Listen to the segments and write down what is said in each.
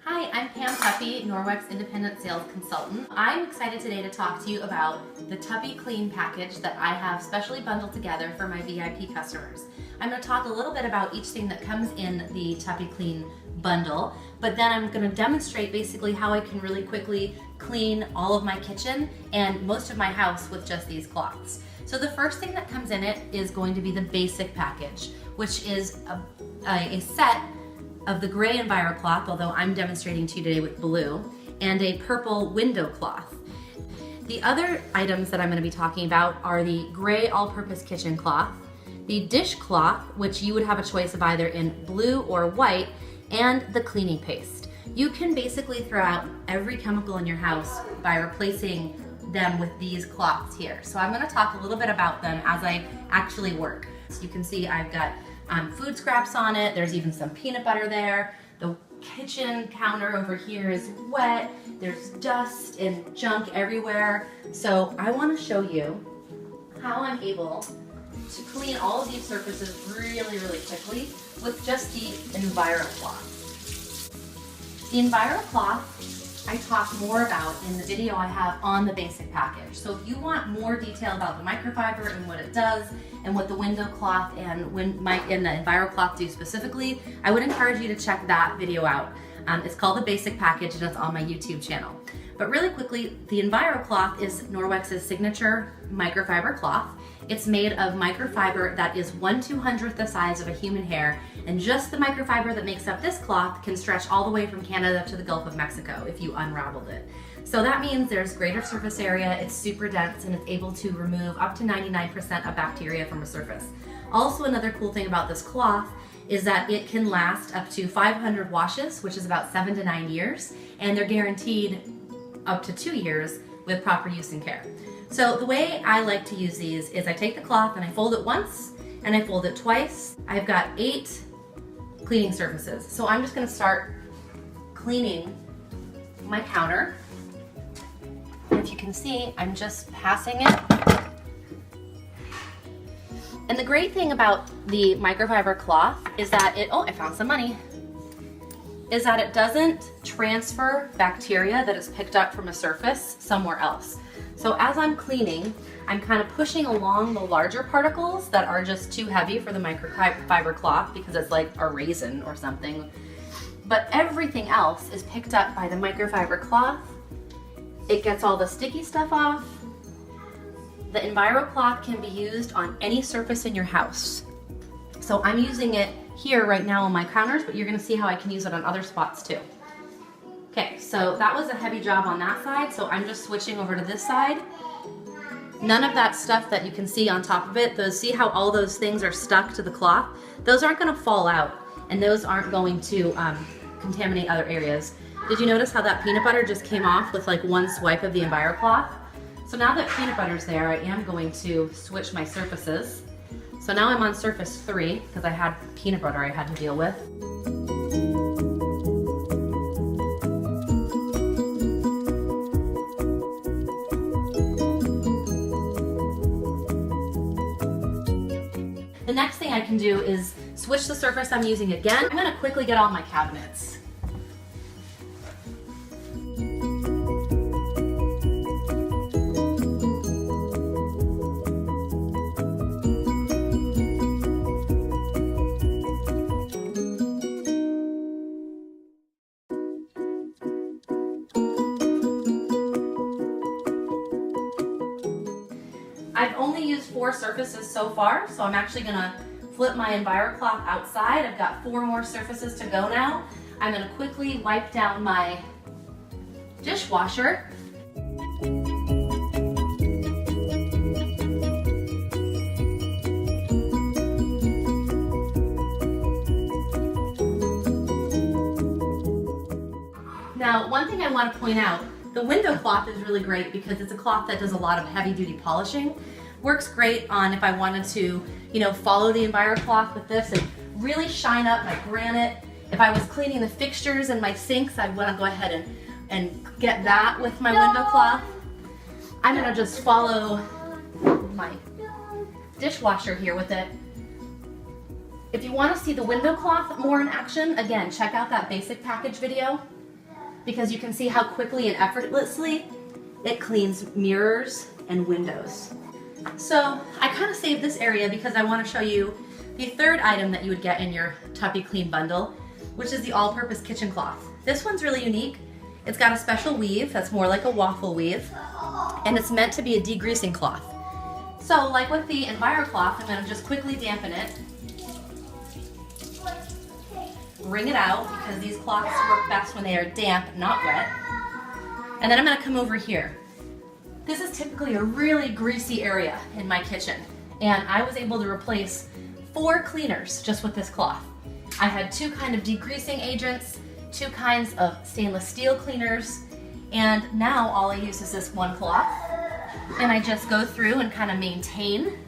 Hi, I'm Pam Tuppy, Norwex Independent Sales Consultant. I'm excited today to talk to you about the TupyClean package that I have specially bundled together for my VIP customers. I'm going to talk a little bit about each thing that comes in the TupyClean bundle, but then I'm going to demonstrate basically how I can really quickly clean all of my kitchen and most of my house with just these cloths. So the first thing that comes in it is going to be the basic package, which is a set of the gray EnviroCloth, although I'm demonstrating to you today with blue, and a purple window cloth. The other items that I'm going to be talking about are the gray all-purpose kitchen cloth, the dishcloth, which you would have a choice of either in blue or white, and the cleaning paste. You can basically throw out every chemical in your house by replacing them with these cloths here. So I'm going to talk a little bit about them as I actually work. So you can see I've got food scraps on it. There's even some peanut butter there. The kitchen counter over here is wet. There's dust and junk everywhere. So I want to show you how I'm able to clean all of these surfaces really quickly with just the EnviroCloth. The EnviroCloth I talk more about in the video I have on the basic package. So if you want more detail about the microfiber and what it does and what the window cloth and the EnviroCloth do specifically, I would encourage you to check that video out. It's called the basic package and it's on my YouTube channel. But really quickly, the EnviroCloth is Norwex's signature microfiber cloth. It's made of microfiber that is 1/200th the size of a human hair, and just the microfiber that makes up this cloth can stretch all the way from Canada to the Gulf of Mexico if you unraveled it. So that means there's greater surface area, it's super dense, and it's able to remove up to 99% of bacteria from a surface. Also, another cool thing about this cloth is that it can last up to 500 washes, which is about 7 to 9 years, and they're guaranteed up to 2 years with proper use and care. So the way I like to use these is I take the cloth and I fold it once and I fold it twice. I've got 8 cleaning surfaces. So I'm just going to start cleaning my counter. And if you can see, I'm just passing it. And the great thing about the microfiber cloth is that I found some money, is that it doesn't transfer bacteria that is picked up from a surface somewhere else. So as I'm cleaning, I'm kind of pushing along the larger particles that are just too heavy for the microfiber cloth because it's like a raisin or something. But everything else is picked up by the microfiber cloth. It gets all the sticky stuff off. The EnviroCloth can be used on any surface in your house. So I'm using it here right now on my counters, but you're going to see how I can use it on other spots too. Okay, so that was a heavy job on that side, so I'm just switching over to this side. None of that stuff that you can see on top of it, see how all those things are stuck to the cloth? Those aren't going to fall out, and those aren't going to contaminate other areas. Did you notice how that peanut butter just came off with like one swipe of the EnviroCloth? So now that peanut butter's there, I am going to switch my surfaces. So now I'm on surface 3 because I had peanut butter I had to deal with. The next thing I can do is switch the surface I'm using again. I'm going to quickly get all my cabinets. I've only used 4 surfaces so far, so I'm actually going to flip my EnviroCloth outside. I've got 4 more surfaces to go now. I'm going to quickly wipe down my dishwasher. Now, one thing I want to point out, the window cloth is really great because it's a cloth that does a lot of heavy-duty polishing. Works great on if I wanted to, follow the EnviroCloth with this and really shine up my granite. If I was cleaning the fixtures in my sinks, I'd want to go ahead and get that with my window cloth. I'm going to just follow my dishwasher here with it. If you want to see the window cloth more in action, again, check out that basic package video. because you can see how quickly and effortlessly it cleans mirrors and windows. So I kind of saved this area because I want to show you the third item that you would get in your TupyClean bundle, which is the all-purpose kitchen cloth. This one's really unique. It's got a special weave that's more like a waffle weave, and it's meant to be a degreasing cloth. So like with the Enviro cloth, I'm going to just quickly dampen it, wring it out, because these cloths work best when they are damp, not wet. And then I'm going to come over here. This is typically a really greasy area in my kitchen, and I was able to replace 4 cleaners just with this cloth. I had 2 kind of degreasing agents, 2 kinds of stainless steel cleaners, and now all I use is this one cloth, and I just go through and kind of maintain.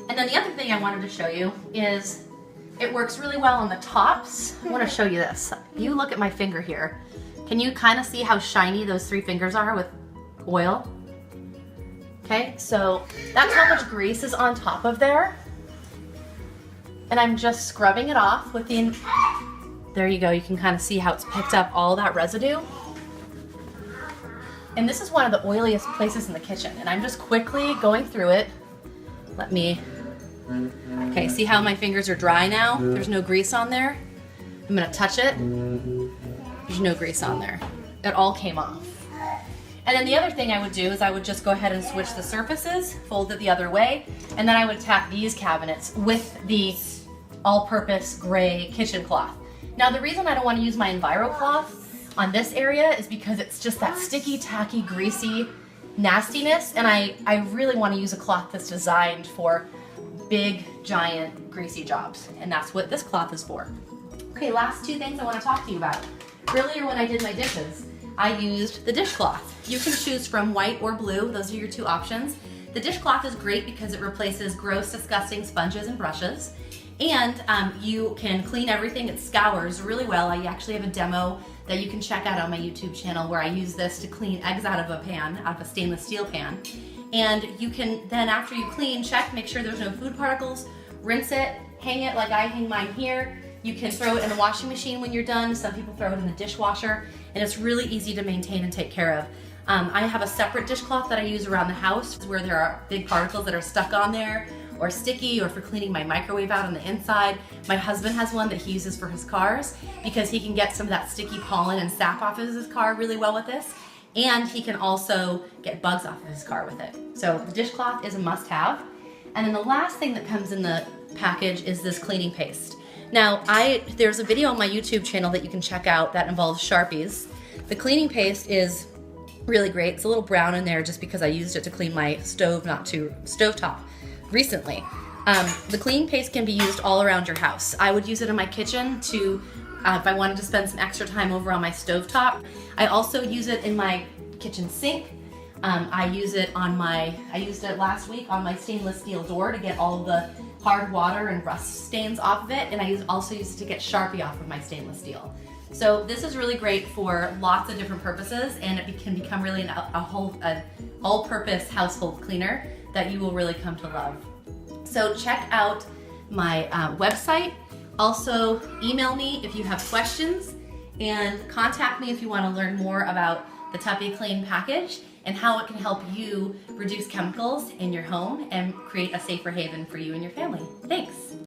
And then the other thing I wanted to show you is it works really well on the tops. I want to show you this. You look at my finger here. Can you kind of see how shiny those 3 fingers are with oil? Okay, so that's how much grease is on top of there. And I'm just scrubbing it off with the, there you go, you can kind of see how it's picked up all that residue. And this is one of the oiliest places in the kitchen, and I'm just quickly going through it. Let me, okay, see how my fingers are dry now? There's no grease on there. I'm gonna touch it. There's no grease on there. It all came off. And then the other thing I would do is I would just go ahead and switch the surfaces, fold it the other way, and then I would tack these cabinets with the all-purpose gray kitchen cloth. Now the reason I don't want to use my Enviro cloth on this area is because it's just that sticky, tacky, greasy nastiness, and I really want to use a cloth that's designed for big, giant, greasy jobs, and that's what this cloth is for. Okay, last 2 things I want to talk to you about. Earlier when I did my dishes, I used the dishcloth. You can choose from white or blue, those are your 2 options. The dishcloth is great because it replaces gross, disgusting sponges and brushes, and you can clean everything. It scours really well. I actually have a demo that you can check out on my YouTube channel where I use this to clean eggs out of a pan, out of a stainless steel pan. And you can then, after you clean, check, make sure there's no food particles, rinse it, hang it like I hang mine here. You can throw it in the washing machine when you're done. Some people throw it in the dishwasher, and it's really easy to maintain and take care of. I have a separate dishcloth that I use around the house where there are big particles that are stuck on there or sticky, or for cleaning my microwave out on the inside. My husband has one that he uses for his cars because he can get some of that sticky pollen and sap off of his car really well with this, and he can also get bugs off of his car with it. So the dishcloth is a must-have. And then the last thing that comes in the package is this cleaning paste. Now, there's a video on my YouTube channel that you can check out that involves Sharpies. The cleaning paste is really great. It's a little brown in there just because I used it to clean my stovetop recently. The cleaning paste can be used all around your house. I would use it in my kitchen to, if I wanted to spend some extra time over on my stovetop. I also use it in my kitchen sink. I used it last week on my stainless steel door to get all the hard water and rust stains off of it, and I also use it to get Sharpie off of my stainless steel. So this is really great for lots of different purposes, and it can become really an all-purpose household cleaner that you will really come to love. So check out my website. Also email me if you have questions, and contact me if you want to learn more about the TupyClean package and how it can help you reduce chemicals in your home and create a safer haven for you and your family. Thanks.